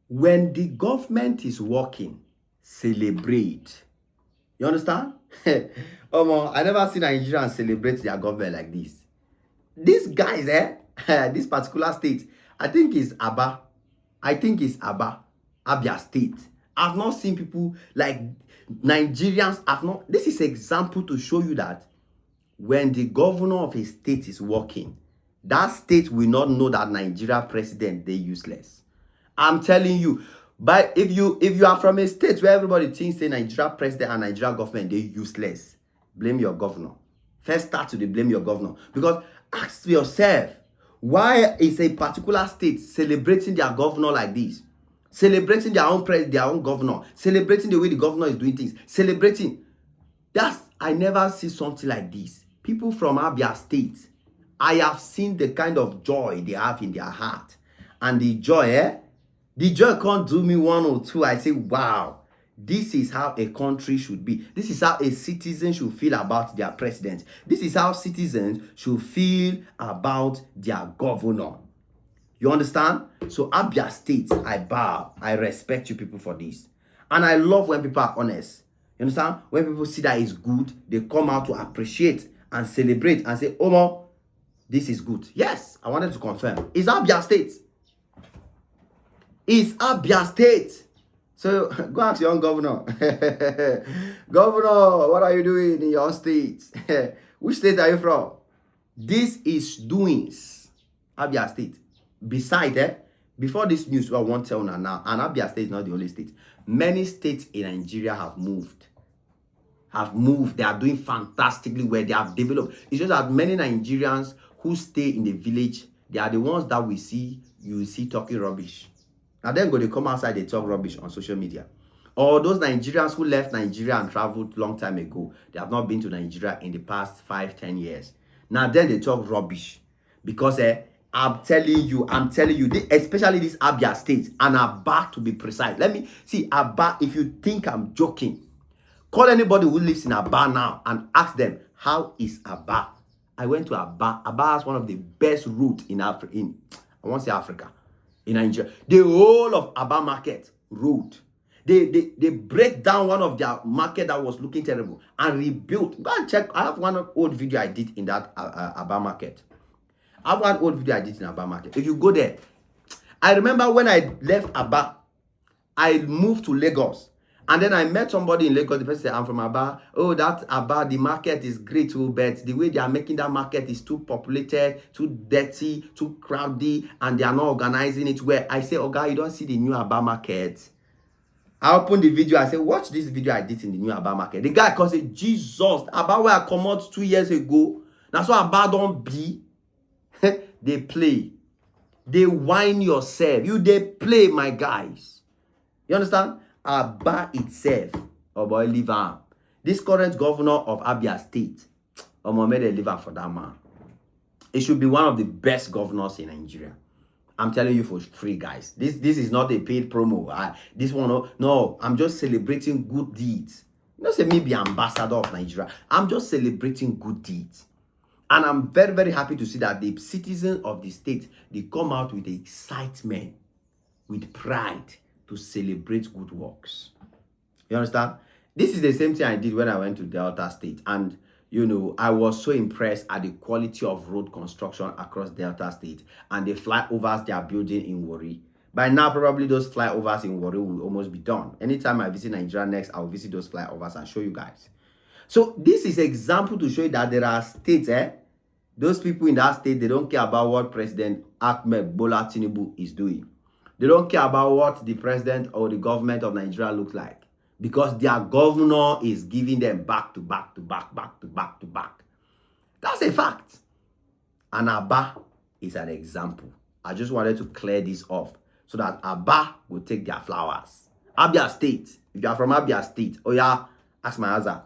When the government is working, celebrate. You understand? I never seen Nigerians celebrate their government like this. These guys, this particular state, I think it's Aba. I think it's Abia State. I've not seen people like Nigerians. I've not. This is example to show you that when the governor of a state is working, that state will not know that Nigeria president, they useless. I'm telling you. But if you are from a state where everybody thinks say Nigeria president and Nigeria government, they useless, blame your governor. First start to blame your governor. Because ask yourself, why is a particular state celebrating their governor like this? Celebrating their own president, their own governor, celebrating the way the governor is doing things, celebrating. I never see something like this. People from Abia State, I have seen the kind of joy they have in their heart. And the joy, the joy can't do me one or two. I say, wow, this is how a country should be. This is how a citizen should feel about their president. This is how citizens should feel about their governor. You understand? So Abia State, I bow. I respect you people for this. And I love when people are honest. You understand? When people see that it's good, they come out to appreciate and celebrate and say, Omo, this is good. Yes, I wanted to confirm. It's Abia State. It's Abia State. So go ask your own governor. Governor, what are you doing in your state? Which state are you from? This is doings. Abia State. Beside, before this news, I won't tell now, and Abia State is not the only state. Many states in Nigeria have moved. They are doing fantastically well. They have developed. It's just that many Nigerians who stay in the village, they are the ones that you will see talking rubbish. Now then they come outside, they talk rubbish on social media. Or those Nigerians who left Nigeria and traveled long time ago, they have not been to Nigeria in the past 5-10 years. Now then they talk rubbish. Because I'm telling you, especially this Abia State and Aba to be precise. Let me see, Aba, if you think I'm joking, call anybody who lives in Aba now and ask them, how is Aba? I went to Aba. Aba has one of the best routes in Africa. I won't say Africa. In Nigeria. The whole of Aba market road. They break down one of their market that was looking terrible and rebuilt. Go and check. I have one old video I did in that Aba market. I have one old video I did in Aba market. If you go there, I remember when I left Aba, I moved to Lagos. And then I met somebody in Lagos. The person said, I'm from Aba. Oh, that Aba, the market is great too, but the way they are making that market is too populated, too dirty, too crowded, and they are not organizing it well. I say, oh, God, you don't see the new Aba market. I opened the video. I said, watch this video I did in the new Aba market. The guy calls it, Jesus, Aba where I come out 2 years ago. That's why Aba don't be. They play. They whine yourself. They play, my guys. You understand? Aba itself, oh boy, leave am. This current governor of Abia State, made a liver for that man. It should be one of the best governors in Nigeria. I'm telling you for free, guys. This is not a paid promo. This one, no, I'm just celebrating good deeds. You know, say me be ambassador of Nigeria. I'm just celebrating good deeds. And I'm very, very happy to see that the citizens of the state, they come out with excitement, with pride, to celebrate good works. You understand? This is the same thing I did when I went to Delta State. And, I was so impressed at the quality of road construction across Delta State and the flyovers they are building in Warri. By now, probably those flyovers in Warri will almost be done. Anytime I visit Nigeria next, I'll visit those flyovers and show you guys. So this is an example to show you that there are states, those people in that state, they don't care about what President Ahmed Bola Tinubu is doing. They don't care about what the president or the government of Nigeria looks like. Because their governor is giving them back to back to back, back to back to back. That's a fact. And Aba is an example. I just wanted to clear this off so that Aba will take their flowers. Abia State. If you are from Abia State, oh yeah, ask my Azar.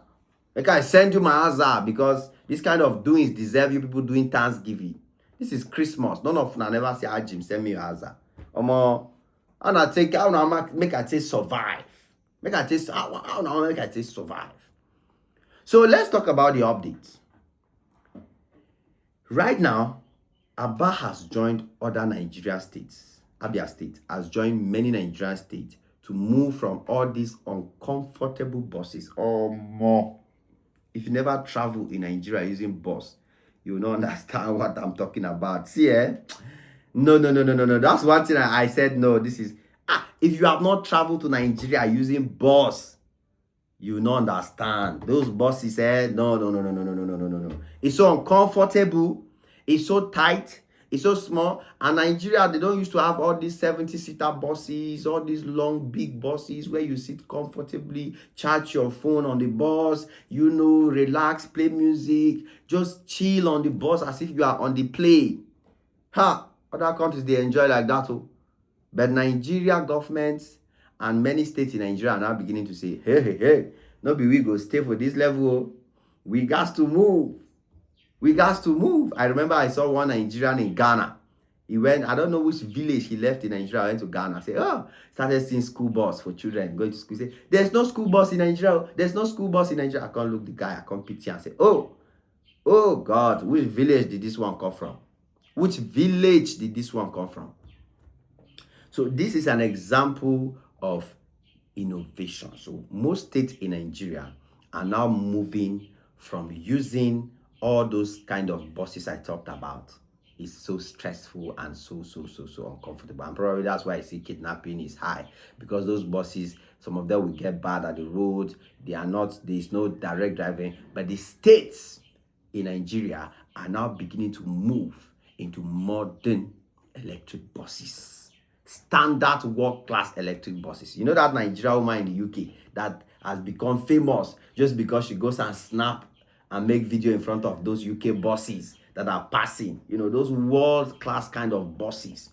I can send you my Azar because this kind of doings deserve you people doing Thanksgiving. This is Christmas. None of them never say, Jim, send me your Azar. And I take out make I take survive. Make I take survive. So let's talk about the updates. Right now, Aba has joined other Nigeria states Abia State has joined many Nigerian states to move from all these uncomfortable buses or more. If you never travel in Nigeria using bus, you will not understand what I'm talking about. See, No. That's one thing I said no. This is if you have not traveled to Nigeria using bus, you will not understand. Those buses, no. It's so uncomfortable. It's so tight. It's so small. And Nigeria, they don't used to have all these 70-seater buses, all these long, big buses where you sit comfortably, charge your phone on the bus, relax, play music, just chill on the bus as if you are on the plane. Other countries, they enjoy like that too. But Nigeria government and many states in Nigeria are now beginning to say, hey, no be we go stay for this level. We got to move. I remember I saw one Nigerian in Ghana. He went, I don't know which village he left in Nigeria, went to Ghana. Say, started seeing school bus for children going to school. Say, there's no school bus in Nigeria. There's no school bus in Nigeria. I can't look the guy, I can't pity and say, oh God, which village did this one come from? Which village did this one come from? So this is an example of innovation. So most states in Nigeria are now moving from using all those kind of buses I talked about. It's so stressful and so uncomfortable. And probably that's why I see kidnapping is high, because those buses, some of them will get bad at the road. There's no direct driving. But the states in Nigeria are now beginning to move into modern electric buses. Standard world-class electric buses. You know that Nigerian woman in the UK that has become famous just because she goes and snap and make video in front of those UK buses that are passing. Those world-class kind of buses.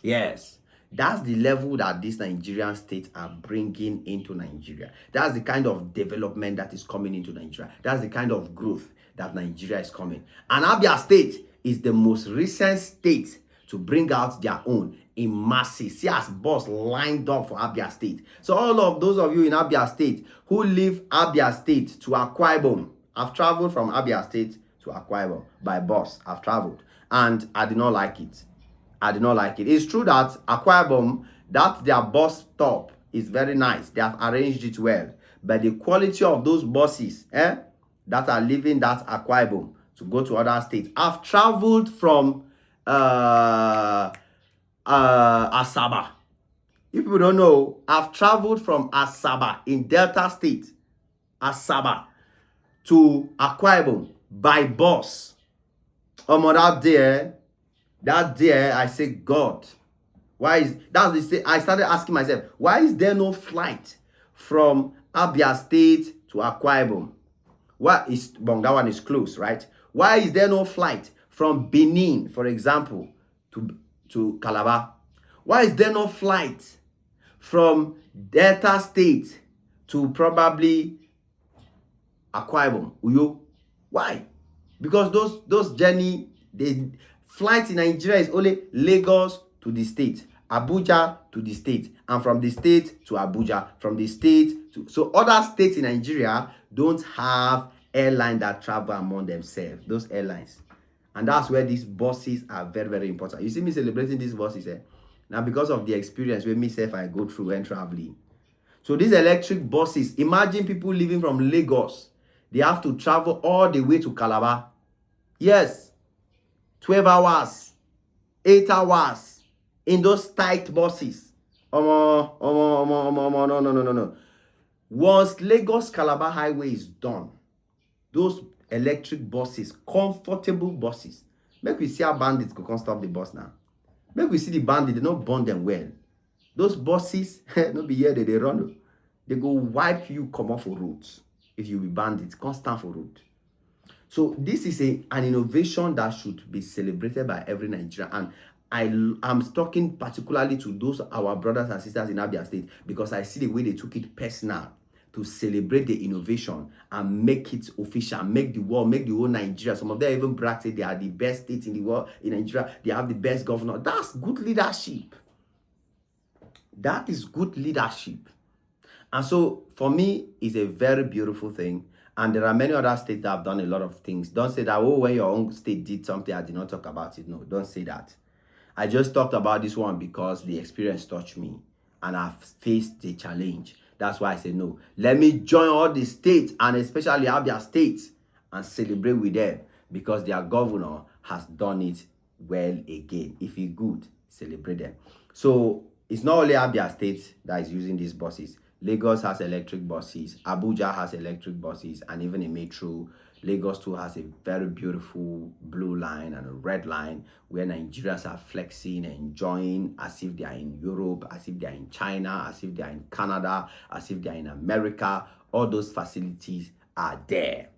Yes. That's the level that these Nigerian states are bringing into Nigeria. That's the kind of development that is coming into Nigeria. That's the kind of growth that Nigeria is coming. And Abia State is the most recent state to bring out their own in masses. See as bus lined up for Abia State. So all of those of you in Abia State who leave Abia State to Akwa Ibom, I've traveled from Abia State to Akwa Ibom by bus. I've traveled and I did not like it. It's true that Akwa Ibom, that their bus stop is very nice. They have arranged it well. But the quality of those buses that are leaving that Akwa Ibom to go to other states. I've traveled from Asaba. If people don't know, I've traveled from Asaba in Delta State, Asaba, to Akwa Ibom by bus. That day, I say, God, I started asking myself, why is there no flight from Abia State to Akwa Ibom? That one is close, right? Why is there no flight from Benin, for example, to Calabar? Why is there no flight from Delta State to probably Akwa Ibom, Uyo? Why? Because those journey, the flight in Nigeria is only Lagos to the state, Abuja to the state, and from the state to Abuja, from the state to... So other states in Nigeria don't have airline that travel among themselves, those airlines. And that's where these buses are very, very important. You see me celebrating these buses, now because of the experience with myself I go through when traveling. So these electric buses, imagine people living from Lagos. They have to travel all the way to Calabar. Yes, 12 hours, 8 hours in those tight buses. No. Once Lagos Calabar highway is done, those electric buses, comfortable buses, make we see how bandits go come stop the bus now. Make we see the bandits, they don't burn them well. Those buses, no be here they run. They go wipe you come off for roads. If you be bandits, can't stand for road. So this is an innovation that should be celebrated by every Nigerian. And I'm talking particularly to those our brothers and sisters in Abia State, because I see the way they took it personal to celebrate the innovation and make it official, make the whole Nigeria. Some of them even brag say they are the best state in the world. In Nigeria, they have the best governor. That's good leadership. That is good leadership. And so for me, it's a very beautiful thing. And there are many other states that have done a lot of things. Don't say that, when your own state did something, I did not talk about it. No, don't say that. I just talked about this one because the experience touched me and I've faced the challenge. That's why I say no. Let me join all the states and especially Abia states and celebrate with them because their governor has done it well again. If he good, celebrate them. So it's not only Abia state that is using these buses. Lagos has electric buses, Abuja has electric buses, and even a metro. Lagos too has a very beautiful blue line and a red line where Nigerians are flexing, enjoying as if they are in Europe, as if they are in China, as if they are in Canada, as if they are in America. All those facilities are there.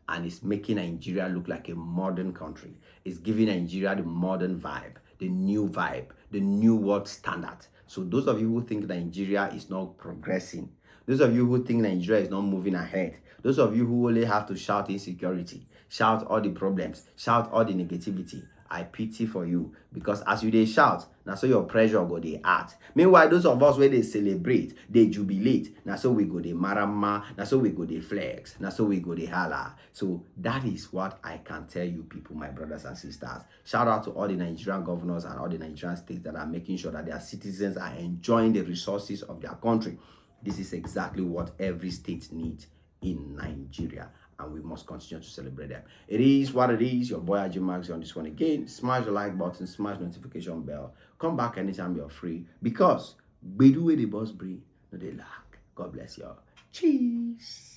And it's making Nigeria look like a modern country. It's giving Nigeria the modern vibe, the new world standard. So those of you who think Nigeria is not progressing, those of you who think Nigeria is not moving ahead, those of you who only have to shout insecurity, shout all the problems, shout all the negativity, I pity for you, because as you they shout, now so your pressure go they add. Meanwhile, those of us where they celebrate, they jubilate, now so we go they marama, now so we go they flex, now so we go they holla. So that is what I can tell you people, my brothers and sisters. Shout out to all the Nigerian governors and all the Nigerian states that are making sure that their citizens are enjoying the resources of their country. This is exactly what every state needs in Nigeria, and we must continue to celebrate them. It is what it is. Your boy Ajay Max on this one again. Smash the like button, smash notification bell. Come back anytime you're free, because we do where the boss bring, no they lack. God bless y'all. Cheese.